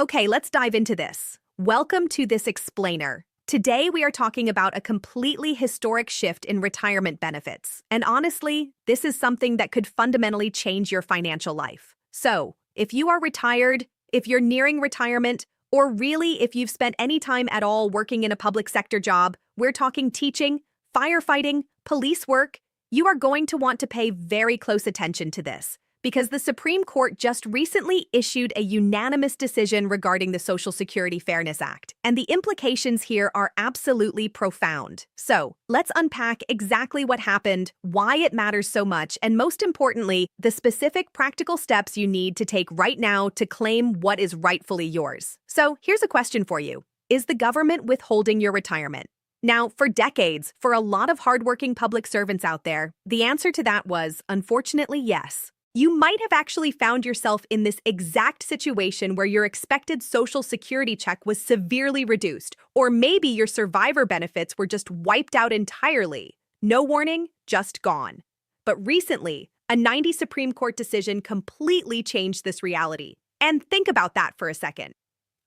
Okay, let's dive into this. Welcome to this explainer. Today we are talking about a completely historic shift in retirement benefits. And honestly, this is something that could fundamentally change your financial life. So, if you are retired, if you're nearing retirement, or really if you've spent any time at all working in a public sector job, we're talking teaching, firefighting, police work, you are going to want to pay very close attention to this, because the Supreme Court just recently issued a unanimous decision regarding the Social Security Fairness Act, and the implications here are absolutely profound. So, let's unpack exactly what happened, why it matters so much, and most importantly, the specific practical steps you need to take right now to claim what is rightfully yours. So, here's a question for you. Is the government withholding your retirement? Now, for decades, for a lot of hardworking public servants out there, the answer to that was, unfortunately, yes. You might have actually found yourself in this exact situation where your expected Social Security check was severely reduced, or maybe your survivor benefits were just wiped out entirely. No warning, just gone. But recently, a 90 Supreme Court decision completely changed this reality. And think about that for a second.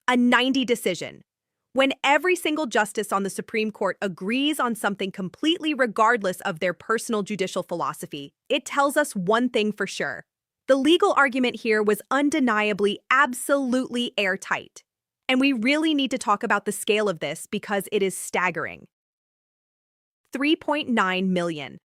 A 90 decision. When every single justice on the Supreme Court agrees on something completely regardless of their personal judicial philosophy, it tells us one thing for sure. The legal argument here was undeniably, absolutely airtight. And we really need to talk about the scale of this because it is staggering. 3.9 million.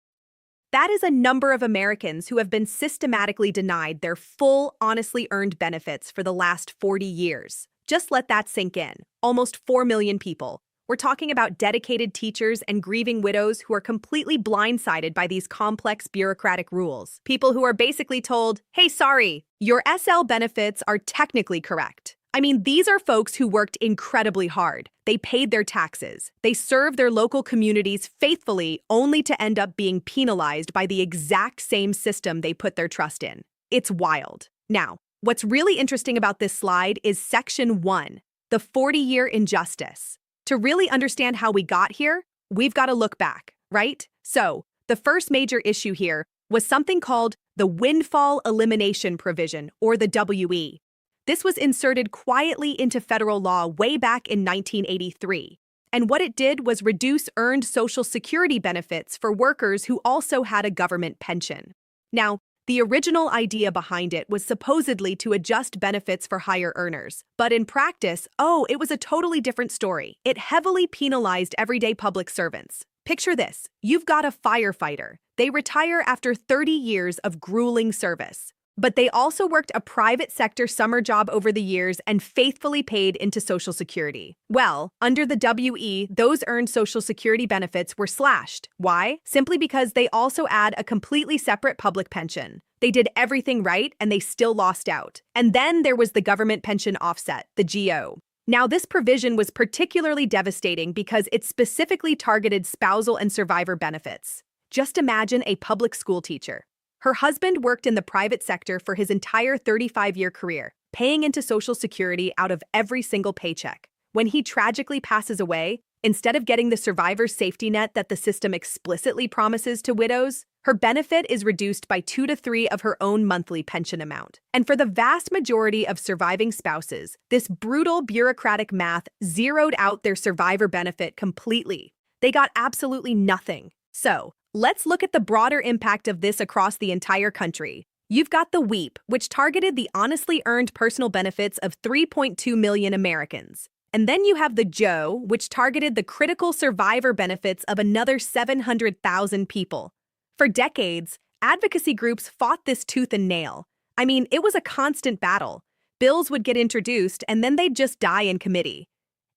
That is a number of Americans who have been systematically denied their full, honestly earned benefits for the last 40 years. Just let that sink in. Almost 4 million people. We're talking about dedicated teachers and grieving widows who are completely blindsided by these complex bureaucratic rules. People who are basically told, hey, sorry, your SL benefits are technically correct. I mean, these are folks who worked incredibly hard. They paid their taxes. They served their local communities faithfully, only to end up being penalized by the exact same system they put their trust in. It's wild. Now, what's really interesting about this slide is Section 1, the 40-year injustice. To really understand how we got here, we've got to look back, right? So, the first major issue here was something called the Windfall Elimination Provision, or the WE. This was inserted quietly into federal law way back in 1983. And what it did was reduce earned Social Security benefits for workers who also had a government pension. Now, the original idea behind it was supposedly to adjust benefits for higher earners. But in practice, it was a totally different story. It heavily penalized everyday public servants. Picture this. You've got a firefighter. They retire after 30 years of grueling service. But they also worked a private sector summer job over the years and faithfully paid into Social Security. Well, under the WE, those earned Social Security benefits were slashed. Why? Simply because they also add a completely separate public pension. They did everything right and they still lost out. And then there was the government pension offset, the GO. Now, this provision was particularly devastating because it specifically targeted spousal and survivor benefits. Just imagine a public school teacher. Her husband worked in the private sector for his entire 35-year career, paying into Social Security out of every single paycheck. When he tragically passes away, instead of getting the survivor's safety net that the system explicitly promises to widows, her benefit is reduced by 2 to 3 of her own monthly pension amount. And for the vast majority of surviving spouses, this brutal bureaucratic math zeroed out their survivor benefit completely. They got absolutely nothing. So, let's look at the broader impact of this across the entire country. You've got the WEP, which targeted the honestly earned personal benefits of 3.2 million Americans. And then you have the JO, which targeted the critical survivor benefits of another 700,000 people. For decades, advocacy groups fought this tooth and nail. I mean, it was a constant battle. Bills would get introduced and then they'd just die in committee.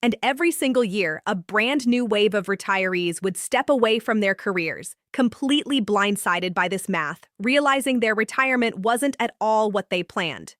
And every single year, a brand new wave of retirees would step away from their careers, completely blindsided by this math, realizing their retirement wasn't at all what they planned.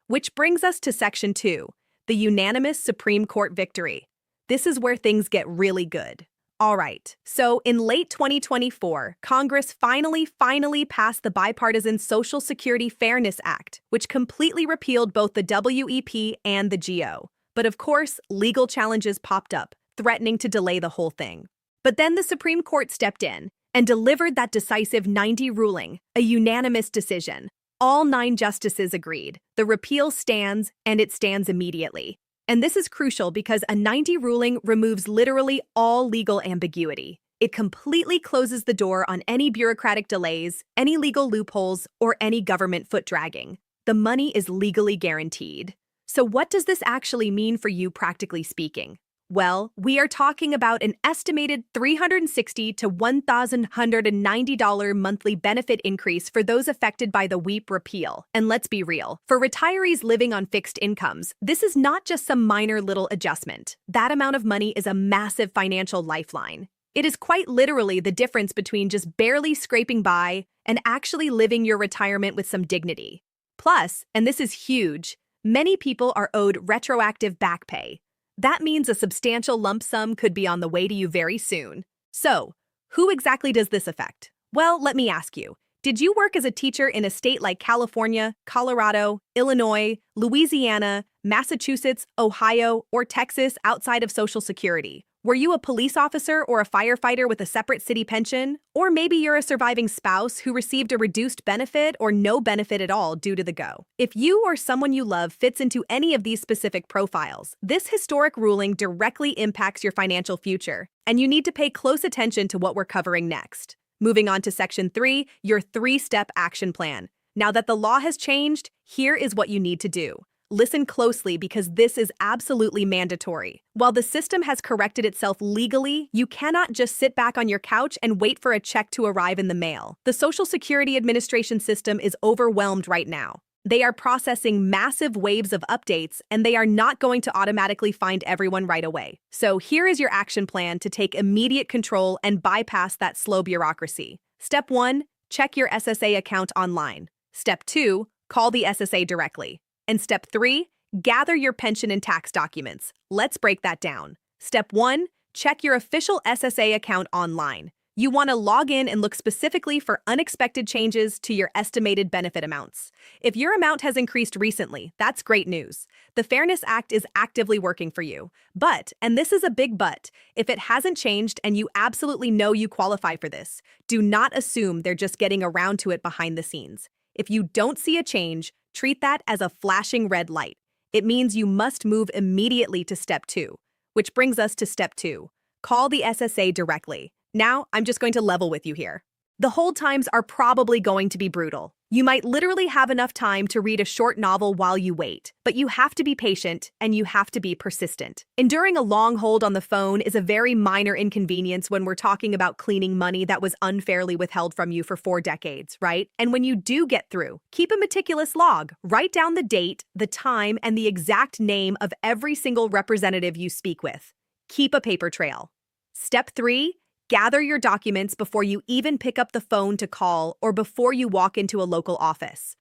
Which brings us to Section 2, the unanimous Supreme Court victory. This is where things get really good. All right, so in late 2024, Congress finally passed the bipartisan Social Security Fairness Act, which completely repealed both the WEP and the GO. But of course, legal challenges popped up, threatening to delay the whole thing. But then the Supreme Court stepped in and delivered that decisive 90 ruling, a unanimous decision. All 9 justices agreed. The repeal stands, and it stands immediately. And this is crucial because a 90 ruling removes literally all legal ambiguity. It completely closes the door on any bureaucratic delays, any legal loopholes, or any government foot-dragging. The money is legally guaranteed. So what does this actually mean for you, practically speaking? Well, we are talking about an estimated $360 to $1,190 monthly benefit increase for those affected by the WEP repeal. And let's be real, for retirees living on fixed incomes, this is not just some minor little adjustment. That amount of money is a massive financial lifeline. It is quite literally the difference between just barely scraping by and actually living your retirement with some dignity. Plus, and this is huge, many people are owed retroactive back pay. That means a substantial lump sum could be on the way to you very soon. So, who exactly does this affect? Well, let me ask you. Did you work as a teacher in a state like California, Colorado, Illinois, Louisiana, Massachusetts, Ohio, or Texas outside of Social Security? Were you a police officer or a firefighter with a separate city pension? Or maybe you're a surviving spouse who received a reduced benefit or no benefit at all due to the go. If you or someone you love fits into any of these specific profiles, this historic ruling directly impacts your financial future, and you need to pay close attention to what we're covering next. Moving on to Section 3, your 3-step action plan. Now that the law has changed, here is what you need to do. Listen closely because this is absolutely mandatory. While the system has corrected itself legally, you cannot just sit back on your couch and wait for a check to arrive in the mail. The Social Security Administration system is overwhelmed right now. They are processing massive waves of updates, and they are not going to automatically find everyone right away. So here is your action plan to take immediate control and bypass that slow bureaucracy. Step 1, check your SSA account online. Step 2, call the SSA directly. And Step 3, gather your pension and tax documents. Let's break that down. Step 1, check your official SSA account online. You want to log in and look specifically for unexpected changes to your estimated benefit amounts. If your amount has increased recently, that's great news. The Fairness Act is actively working for you. But, and this is a big but, if it hasn't changed and you absolutely know you qualify for this, do not assume they're just getting around to it behind the scenes. If you don't see a change, treat that as a flashing red light. It means you must move immediately to Step 2, which brings us to Step 2. Call the SSA directly. Now, I'm just going to level with you here. The hold times are probably going to be brutal. You might literally have enough time to read a short novel while you wait, but you have to be patient and you have to be persistent. Enduring a long hold on the phone is a very minor inconvenience when we're talking about cleaning money that was unfairly withheld from you for 4 decades, right? And when you do get through, keep a meticulous log. Write down the date, the time, and the exact name of every single representative you speak with. Keep a paper trail. Step 3, gather your documents before you even pick up the phone to call or before you walk into a local office.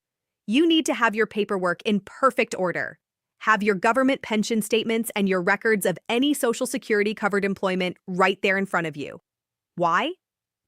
You need to have your paperwork in perfect order. Have your government pension statements and your records of any Social Security covered employment right there in front of you. Why?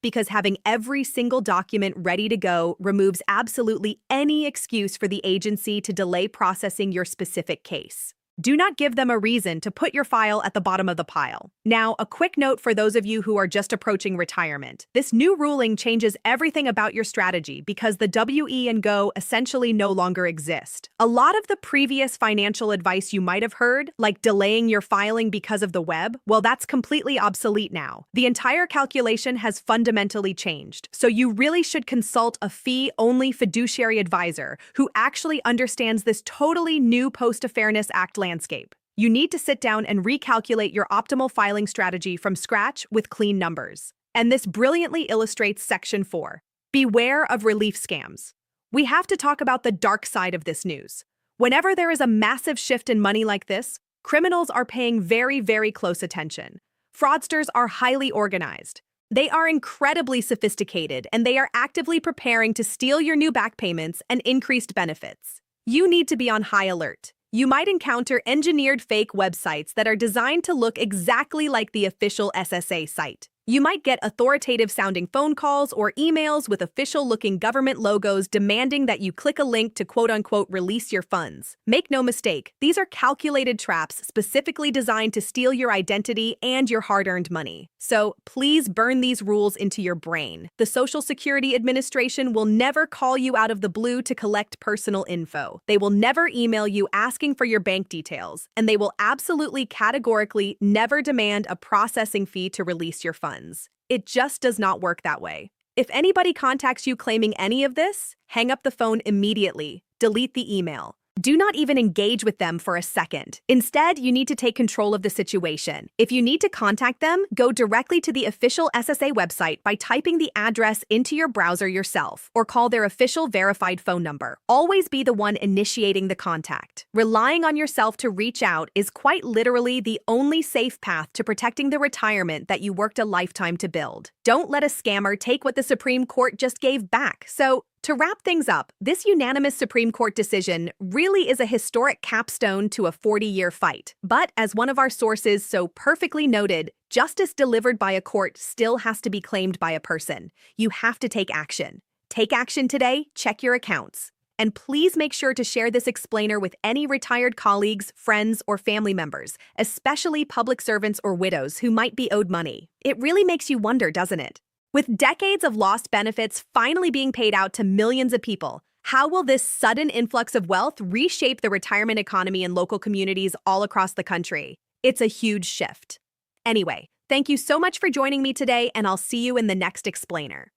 Because having every single document ready to go removes absolutely any excuse for the agency to delay processing your specific case. Do not give them a reason to put your file at the bottom of the pile. Now, a quick note for those of you who are just approaching retirement. This new ruling changes everything about your strategy because the WE and GO essentially no longer exist. A lot of the previous financial advice you might have heard, like delaying your filing because of the web, well, that's completely obsolete now. The entire calculation has fundamentally changed, so you really should consult a fee-only fiduciary advisor who actually understands this totally new Post-Fairness Act landscape. You need to sit down and recalculate your optimal filing strategy from scratch with clean numbers. And this brilliantly illustrates Section 4. Beware of relief scams. We have to talk about the dark side of this news. Whenever there is a massive shift in money like this, criminals are paying very, very close attention. Fraudsters are highly organized. They are incredibly sophisticated, and they are actively preparing to steal your new back payments and increased benefits. You need to be on high alert. You might encounter engineered fake websites that are designed to look exactly like the official SSA site. You might get authoritative-sounding phone calls or emails with official-looking government logos demanding that you click a link to quote-unquote release your funds. Make no mistake, these are calculated traps specifically designed to steal your identity and your hard-earned money. So please burn these rules into your brain. The Social Security Administration will never call you out of the blue to collect personal info. They will never email you asking for your bank details, and they will absolutely categorically never demand a processing fee to release your funds. It just does not work that way. If anybody contacts you claiming any of this, hang up the phone immediately. Delete the email. Do not even engage with them for a second. Instead, you need to take control of the situation. If you need to contact them, go directly to the official SSA website by typing the address into your browser yourself, or call their official verified phone number. Always be the one initiating the contact. Relying on yourself to reach out is quite literally the only safe path to protecting the retirement that you worked a lifetime to build. Don't let a scammer take what the Supreme Court just gave back. So, to wrap things up, this unanimous Supreme Court decision really is a historic capstone to a 40-year fight. But as one of our sources so perfectly noted, justice delivered by a court still has to be claimed by a person. You have to take action. Take action today, check your accounts. And please make sure to share this explainer with any retired colleagues, friends, or family members, especially public servants or widows who might be owed money. It really makes you wonder, doesn't it? With decades of lost benefits finally being paid out to millions of people, how will this sudden influx of wealth reshape the retirement economy in local communities all across the country? It's a huge shift. Anyway, thank you so much for joining me today, and I'll see you in the next explainer.